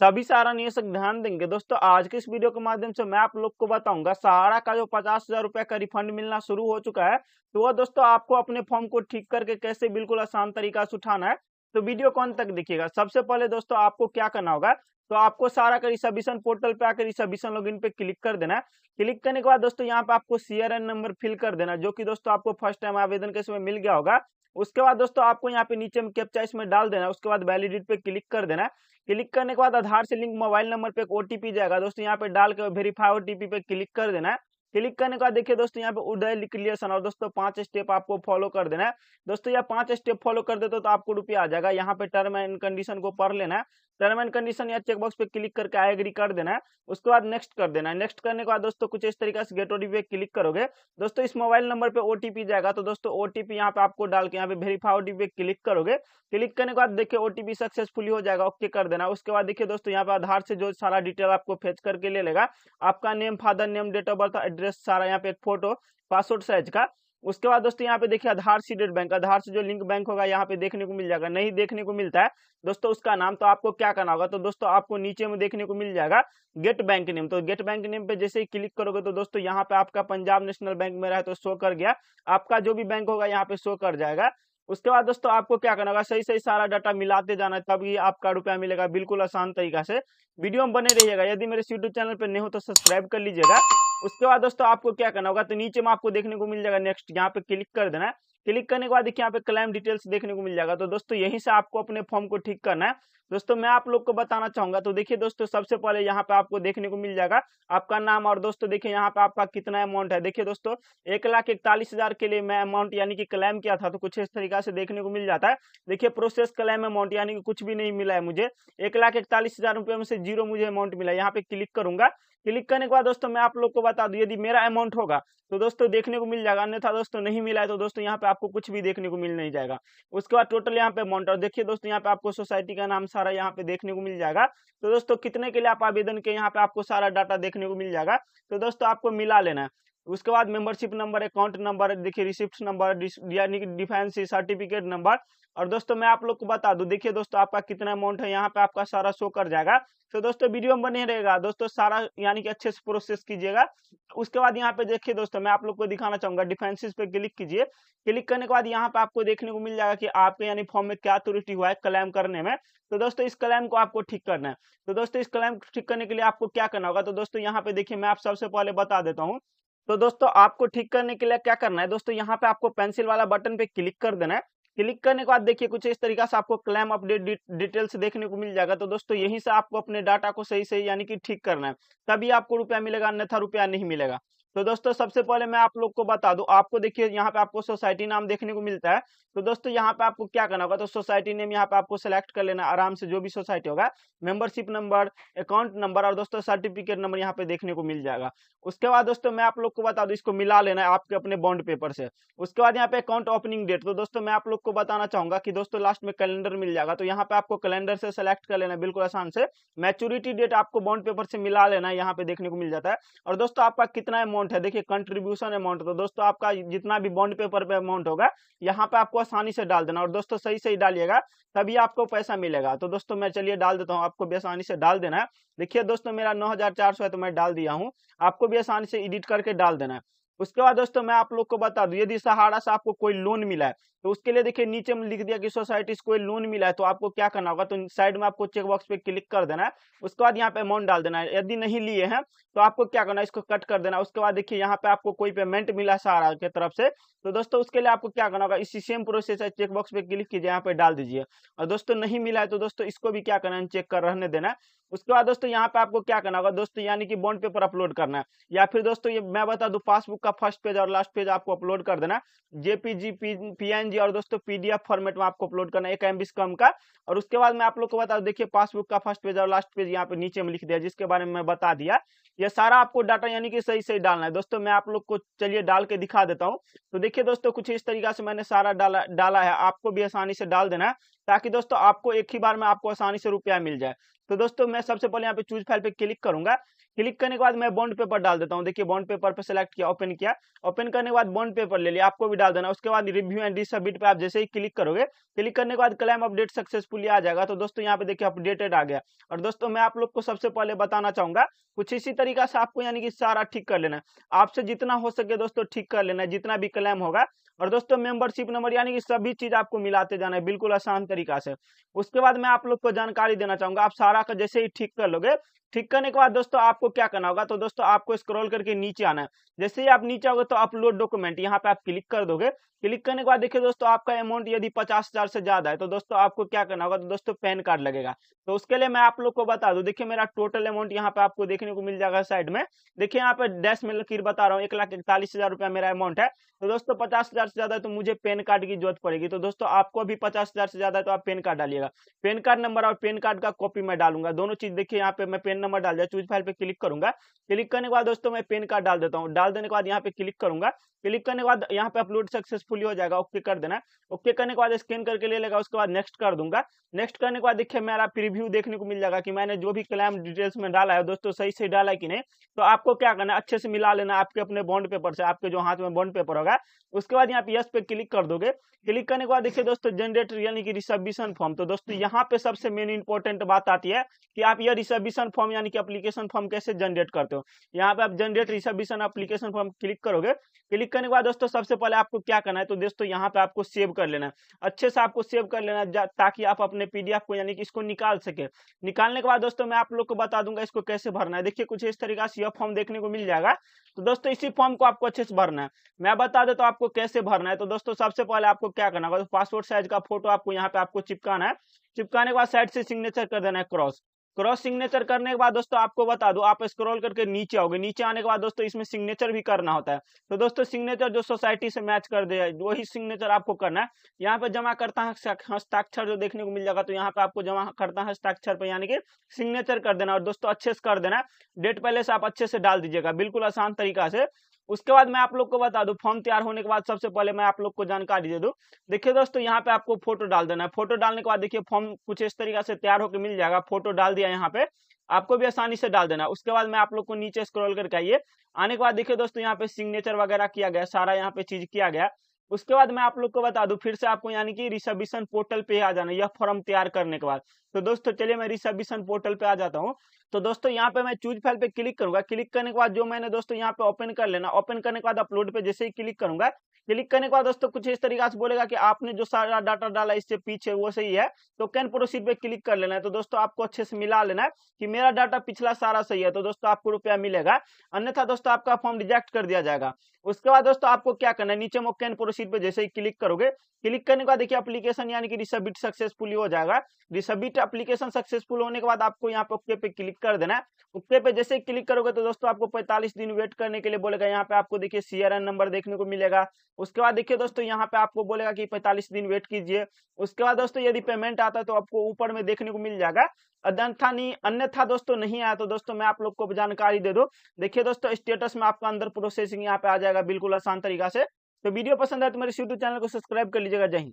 सभी सहारा निवेशक ध्यान देंगे दोस्तों। आज के इस वीडियो के माध्यम से मैं आप लोग को बताऊंगा सहारा का जो 50,000 रुपए का रिफंड मिलना शुरू हो चुका है, तो वो दोस्तों आपको अपने फॉर्म को ठीक करके कैसे बिल्कुल आसान तरीका से उठाना है। तो वीडियो को अंत तक देखिएगा। सबसे पहले दोस्तों आपको क्या करना होगा, तो आपको सहारा का रिसर्विसन पोर्टल पे आकर रिसर्विसन लॉगिन पे क्लिक कर देना है। क्लिक करने के बाद दोस्तों यहाँ पे आपको सीआरएन नंबर फिल कर देना, जो कि दोस्तों आपको फर्स्ट टाइम आवेदन के समय मिल गया होगा। उसके बाद दोस्तों आपको यहाँ पे नीचे में कैप्चा इसमें डाल देना है। उसके बाद वैलिडेट पे क्लिक कर देना है। क्लिक करने के बाद आधार से लिंक मोबाइल नंबर पे एक ओटीपी जाएगा दोस्तों, यहाँ पे डाल के वेरीफाई ओटीपी पे क्लिक कर देना है। क्लिक करने के बाद देखिए दोस्तों यहाँ पे उदय क्लियरेशन और दोस्तों 5 स्टेप आपको फॉलो कर देना है। दोस्तों ये 5 स्टेप फॉलो कर देते तो आपको रुपया आ जाएगा। यहाँ पे टर्म एंड कंडीशन को पढ़ लेना है। टर्म एंड कंडीशन या चेकबॉक्स पे क्लिक करके आई एग्री कर देना है। उसके बाद नेक्स्ट कर देना है। नेक्स्ट करने के बाद दोस्तों कुछ इस तरीके से गेट ओटीपी पे क्लिक करोगे दोस्तों, इस मोबाइल नंबर पे ओटीपी जाएगा। तो दोस्तों ओटीपी यहाँ पे आपको डाल के यहाँ पे वेरीफाई ओटीपी पे क्लिक करोगे। क्लिक करने के बाद देखिए ओटीपी सक्सेसफुली हो जाएगा, ओके कर देना। उसके बाद देखिए दोस्तों यहाँ पे आधार से जो सारा डिटेल आपको फेच करके ले लेगा, आपका name, father name, date of birth, address, सारा यहाँ पे एक फोटो पासपोर्ट साइज का। उसके बाद दोस्तों यहाँ पे देखिए आधार सीडेड बैंक, आधार से जो लिंक बैंक होगा यहाँ पे देखने को मिल जाएगा। नहीं देखने को मिलता है दोस्तों उसका नाम, तो आपको क्या करना होगा, तो दोस्तों आपको नीचे में देखने को मिल जाएगा गेट बैंक नेम। तो गेट बैंक नेम पे जैसे ही क्लिक करोगे तो दोस्तों यहाँ पे आपका पंजाब नेशनल बैंक में रहा है तो शो कर गया, आपका जो भी बैंक होगा यहाँ पे शो कर जाएगा। उसके बाद दोस्तों आपको क्या करना होगा, सही सही सारा डाटा मिलाते जाना है, तभी आपका रुपया मिलेगा बिल्कुल आसान तरीका से। वीडियो में बने रहिएगा। यदि मेरे यूट्यूब चैनल पर नहीं हो तो सब्सक्राइब कर लीजिएगा। उसके बाद दोस्तों आपको क्या करना होगा, तो नीचे में आपको देखने को मिल जाएगा नेक्स्ट, यहाँ पे क्लिक कर देना है। क्लिक करने के बाद देखिए यहाँ पे क्लेम डिटेल्स देखने को मिल जाएगा। तो दोस्तों यहीं से आपको अपने फॉर्म को ठीक करना है। दोस्तों मैं आप लोग को बताना चाहूंगा, तो देखिए दोस्तों सबसे पहले यहाँ पे आपको देखने को मिल जाएगा आपका नाम, और दोस्तों देखिए यहाँ पे आपका कितना अमाउंट है। देखिए दोस्तों 1,41,000 के लिए मैं अमाउंट यानी कि क्लेम किया था, तो कुछ इस तरीका से देखने को मिल जाता है। देखिए प्रोसेस क्लेम अमाउंट यानी कि कुछ भी नहीं मिला है मुझे, 1,41,000 रुपये में से जीरो मुझे अमाउंट मिला है। यहाँ पे क्लिक करूंगा। क्लिक करने के बाद दोस्तों मैं आप लोग को बता दूं, यदि मेरा अमाउंट होगा तो दोस्तों देखने को मिल जाएगा, अन्यथा दोस्तों नहीं मिला है तो दोस्तों यहाँ पे आपको कुछ भी देखने को मिल नहीं जाएगा। उसके बाद टोटल यहाँ पे अमाउंट, और देखिए दोस्तों यहाँ पे आपको सोसाइटी का नाम सारा यहाँ पे देखने को मिल जाएगा। तो दोस्तों कितने के लिए आप आवेदन के यहाँ पे आपको सारा डाटा देखने को मिल जाएगा। तो दोस्तों आपको मिला लेना है। उसके बाद मेंबरशिप नंबर, अकाउंट नंबर, देखिए रिसिप्ट नंबर, यानी कि डिफेंस सर्टिफिकेट नंबर। और दोस्तों मैं आप लोग को बता दूं, देखिए दोस्तों आपका कितना अमाउंट है यहाँ पे आपका सारा शो कर जाएगा। तो दोस्तों वीडियो में बने रहेगा दोस्तों, सारा यानी कि अच्छे से प्रोसेस कीजिएगा। उसके बाद यहाँ पे देखिए दोस्तों मैं आप लोग को दिखाना चाहूंगा, डिफेंसेस पे क्लिक कीजिए। क्लिक करने के बाद यहाँ पे आपको देखने को मिल जाएगा कि आपके यानी फॉर्म में क्या त्रुटि हुआ है क्लेम करने में। तो दोस्तों इस क्लेम को आपको ठीक करना है। तो दोस्तों इस क्लेम को ठीक करने के लिए आपको क्या करना होगा, तो दोस्तों यहाँ पे देखिए मैं आप सबसे पहले बता देता हूँ। तो दोस्तों आपको ठीक करने के लिए क्या करना है, दोस्तों यहाँ पे आपको पेंसिल वाला बटन पे क्लिक कर देना है। क्लिक करने के बाद देखिए कुछ इस तरीका से आपको क्लेम अपडेट डिटेल्स देखने को मिल जाएगा। तो दोस्तों यहीं से आपको अपने डाटा को सही सही यानी कि ठीक करना है, तभी आपको रुपया मिलेगा, अन्यथा रुपया नहीं मिलेगा। तो दोस्तों सबसे पहले मैं आप लोग को बता दूं, आपको देखिए यहाँ पे आपको सोसाइटी नाम देखने को मिलता है। तो दोस्तों यहाँ पे आपको क्या करना होगा, तो सोसाइटी नेम यहाँ पे आपको सेलेक्ट कर लेना आराम से, जो भी सोसाइटी होगा। मेंबरशिप नंबर, अकाउंट नंबर और दोस्तों सर्टिफिकेट नंबर यहाँ पे देखने को मिल जाएगा। उसके बाद दोस्तों मैं आप लोग को बता दूं, इसको मिला लेना है आपके अपने बॉन्ड पेपर से। उसके बाद यहाँ पे अकाउंट ओपनिंग डेट, तो दोस्तों मैं आप लोग को बताना चाहूंगा कि दोस्तों लास्ट में कैलेंडर मिल जाएगा, तो यहाँ पे आपको कैलेंडर से सेलेक्ट कर लेना बिल्कुल आसान से। मैच्योरिटी डेट आपको बॉन्ड पेपर से मिला लेना है, यहाँ पे देखने को मिल जाता है। और दोस्तों आपका कितना अमाउंट है, देखिए कंट्रीब्यूशन अमाउंट, तो दोस्तों आपका जितना भी बॉन्ड पेपर पे अमाउंट होगा यहाँ पे आपको आसानी से डाल देना, और दोस्तों सही सही डालिएगा तभी आपको पैसा मिलेगा। तो दोस्तों मैं चलिए डाल देता हूँ, आपको भी आसानी से डाल देना है। देखिए दोस्तों मेरा 9,400 है तो मैं डाल दिया हूँ, आपको भी आसानी से एडिट करके डाल देना है। उसके बाद दोस्तों मैं आप लोग को बता दूं, यदि सहारा से आपको कोई लोन मिला है तो उसके लिए देखिए नीचे में लिख दिया कि सोसाइटी से कोई लोन मिला है, तो आपको क्या करना होगा, तो साइड में आपको चेक बॉक्स पे क्लिक कर देना है। उसके बाद यहाँ पे अमाउंट डाल देना है। यदि नहीं लिए हैं तो आपको क्या करना है, इसको कट कर देना। उसके बाद देखिए यहाँ पे आपको कोई पेमेंट मिला है सहारा की तरफ से, तो दोस्तों उसके लिए आपको क्या करना होगा, इसी सेम प्रोसेस है, चेक बॉक्स पे क्लिक कीजिए, यहाँ पे डाल दीजिए। और दोस्तों नहीं मिला है तो दोस्तों इसको भी क्या करना है, चेक कर रहने देना है। उसके बाद दोस्तों यहाँ पे आपको क्या करना होगा दोस्तों, यानी कि बॉन्ड पेपर अपलोड करना है, या फिर दोस्तों ये मैं बता दूं पासबुक का फर्स्ट पेज और लास्ट पेज आपको अपलोड कर देना। जेपीजी, पीएनजी और दोस्तों पीडीएफ फॉर्मेट में आपको अपलोड करना है, 1 MB से कम का। और उसके बाद मैं आप लोग को बता दूं, देखिए पासबुक का फर्स्ट पेज और लास्ट पेज यहाँ पे नीचे में लिख दिया, जिसके बारे में मैं बता दिया। ये सारा आपको डाटा यानी कि सही सही डालना है। दोस्तों मैं आप लोग को चलिए डाल के दिखा देता हूँ। तो देखिए दोस्तों कुछ इस तरीका से मैंने सारा डाला है, आपको भी आसानी से डाल देना है, ताकि दोस्तों आपको एक ही बार में आपको आसानी से रुपया मिल जाए। तो दोस्तों मैं सबसे पहले यहाँ पे चूज फाइल पे क्लिक करूंगा। क्लिक करने के बाद मैं बॉन्ड पेपर डाल देता हूँ। देखिए बॉन्ड पेपर पे सेलेक्ट किया, ओपन किया, ओपन करने के बाद बॉन्ड पेपर ले लिया, आपको भी डाल देना। उसके बाद रिव्यू एंड सबमिट पे आप जैसे ही क्लिक करोगे, क्लिक करने के बाद क्लेम अपडेट सक्सेसफुली आ जाएगा। तो दोस्तों यहाँ पे देखिए अपडेटेड आ गया। और दोस्तों मैं आप लोग को सबसे पहले बताना चाहूंगा, कुछ इसी तरीका से आपको यानी कि सारा ठीक कर लेना है। आपसे जितना हो सके दोस्तों ठीक कर लेना है, जितना भी क्लेम होगा। और दोस्तों मेंबरशिप नंबर यानी कि सभी चीज आपको मिलाते जाना है बिल्कुल आसान तरीका से। उसके बाद मैं आप लोग को जानकारी देना चाहूंगा, आप सारा का जैसे ही ठीक कर लोगे, ठीक करने के बाद दोस्तों आपको क्या करना होगा, तो दोस्तों आपको स्क्रॉल करके नीचे आना है। जैसे ही आप नीचे आओगे तो अपलोड डॉक्यूमेंट यहाँ पे आप क्लिक कर दोगे। क्लिक करने के बाद देखिए दोस्तों आपका अमाउंट यदि 50,000 से ज्यादा है तो दोस्तों आपको क्या करना होगा, तो दोस्तों पैन कार्ड लगेगा। तो उसके लिए मैं आप लोग को बता दूं, देखिए मेरा टोटल अमाउंट यहाँ पे आपको देखने को मिल जाएगा साइड में। देखिए यहाँ पे डैश में लकीर बता रहा हूँ, 1,41,000 रुपया मेरा अमाउंट है। तो दोस्तों 50,000 से ज्यादा है तो मुझे पैन कार्ड की जरूरत पड़ेगी। तो दोस्तों आपको भी 50,000 से ज्यादा है तो आप पैन कार्ड डालिएगा। पैन कार्ड नंबर और पैन कार्ड का कॉपी मैं डालूंगा, दोनों चीज। देखिए यहाँ पे मैं पैन नंबर डाल दिया, चूज फाइल पे क्लिक करूंगा। क्लिक करने के बाद दोस्तों मैं पैन कार्ड डाल देता हूँ। डाल देने के बाद यहाँ पे क्लिक करूंगा। क्लिक करने के बाद यहाँ पे अपलोड सक्सेसफुली हो जाएगा, ओके कर देना। ओके करने के बाद स्कैन करके ले लेगा, उसके बाद नेक्स्ट कर दूंगा। नेक्स्ट करने के बाद देखिए मेरा प्रीव्यू देखने को मिल जाएगा कि मैंने जो भी क्लेम डिटेल्स में डाला है दोस्तों सही से डाला है कि नहीं। तो आपको क्या करना है, अच्छे से मिला लेना आपके अपने बॉन्ड पेपर से, आपके जो हाथ में बॉन्ड पेपर होगा। उसके बाद यहाँ पे यस पे क्लिक कर दोगे। क्लिक करने के बाद देखिए दोस्तों जनरेट यानी कि रिसब्मिशन फॉर्म। तो दोस्तों यहाँ पे सबसे मेन इंपॉर्टेंट बात आती है कि आप यह रिसब्मिशन फॉर्म यानी कि एप्लीकेशन फॉर्म कैसे जनरेट करते हो। यहाँ पे आप जनरेट रिसब्मिशन एप्लीकेशन फॉर्म क्लिक करोगे। क्लिक करने के बाद दोस्तों सबसे पहले आपको क्या करना है, तो दोस्तों यहाँ पे आपको सेव कर लेना है, अच्छे से आपको सेव कर लेना है ताकि आप अपने पीडीएफ को यानी कि इसको निकाल सके। निकालने के बाद दोस्तों मैं आप लोग को बता दूंगा इसको कैसे भरना है। देखिए कुछ इस तरीके से यह फॉर्म देखने को मिल जाएगा। तो दोस्तों इसी फॉर्म को आपको अच्छे से भरना है। मैं बता देता हूं आपको कैसे भरना है। तो दोस्तों सबसे पहले आपको क्या करना होगा, तो पासपोर्ट साइज का फोटो आपको यहाँ पे आपको चिपकाना है। चिपकाने के बाद साइड से सिग्नेचर कर देना है क्रॉस। क्रॉस सिग्नेचर करने के बाद दोस्तों आपको बता दो, आप स्क्रॉल करके नीचे आओगे। नीचे आने के बाद दोस्तों इसमें सिग्नेचर भी करना होता है। तो दोस्तों सिग्नेचर जो सोसाइटी से मैच कर दे वही सिग्नेचर आपको करना है। यहाँ पे जमा करता है हस्ताक्षर जो देखने को मिल जाएगा, तो यहाँ पे आपको जमा करता है हस्ताक्षर पे यानी कि सिग्नेचर कर देना। और दोस्तों अच्छे से कर देना, डेट पहले से आप अच्छे से डाल दीजिएगा बिल्कुल आसान तरीका से। उसके बाद मैं आप लोग को बता दूं, फॉर्म तैयार होने के बाद सबसे पहले मैं आप लोग को जानकारी दे दूं। देखिए दोस्तों यहाँ पे आपको फोटो डाल देना है। फोटो डालने के बाद देखिए फॉर्म कुछ इस तरीके से तैयार होकर मिल जाएगा। फोटो डाल दिया यहाँ पे, आपको भी आसानी से डाल देना। उसके बाद मैं आप लोग को नीचे स्क्रॉल करके आइए। आने के बाद देखिए दोस्तों यहाँ पे सिग्नेचर वगैरह किया गया, सारा यहाँ पे चीज किया गया। उसके बाद मैं आप लोग को बता दूं, फिर से आपको यानी कि रिसब्मिशन पोर्टल पे आ जाना यह फॉर्म तैयार करने के बाद। तो दोस्तों चलिए मैं रिसब्मिशन पोर्टल पे आ जाता हूँ। तो दोस्तों यहाँ पे मैं चूज फाइल पे क्लिक करूंगा। क्लिक करने के बाद जो मैंने दोस्तों यहाँ पे ओपन कर लेना, ओपन करने के बाद अपलोड पे जैसे ही क्लिक करूंगा, क्लिक करने के बाद दोस्तों कुछ इस तरीके से बोलेगा कि आपने जो सारा डाटा डाला इससे पीछे वो सही है, तो कैन प्रोसीड पे क्लिक कर लेना है। तो दोस्तों आपको अच्छे से मिला लेना है कि मेरा डाटा पिछला सारा सही है, तो दोस्तों आपको रुपया मिलेगा। अन्यथा दोस्तों आपका फॉर्म रिजेक्ट कर दिया जाएगा। उसके बाद दोस्तों आपको क्या करना है, नीचे में कैन प्रोसीड पे जैसे ही क्लिक करोगे, क्लिक करने के बाद देखिए एप्लीकेशन यानी कि रिसब्मिट सक्सेसफुली हो जाएगा। रिसब्मिट एप्लीकेशन सक्सेसफुल होने के बाद आपको यहाँ पे ओके पे क्लिक कर देना है। ओके पे जैसे ही क्लिक करोगे तो दोस्तों आपको 45 दिन वेट करने के लिए बोलेगा। यहाँ पे आपको देखिए CRN नंबर देखने को मिलेगा। उसके बाद देखिए दोस्तों यहाँ पे आपको बोलेगा कि 45 दिन वेट कीजिए। उसके बाद दोस्तों यदि पेमेंट आता है तो आपको ऊपर में देखने को मिल जाएगा। अन्यथा दोस्तों नहीं आया तो दोस्तों मैं आप लोग को जानकारी दे दूं। देखिए दोस्तों स्टेटस में आपका अंदर प्रोसेसिंग यहाँ पे आ जाएगा बिल्कुल आसान तरीका से। तो वीडियो पसंद है तो मेरे यूट्यूब चैनल को सब्सक्राइब कर लीजिएगा। जय हिंद।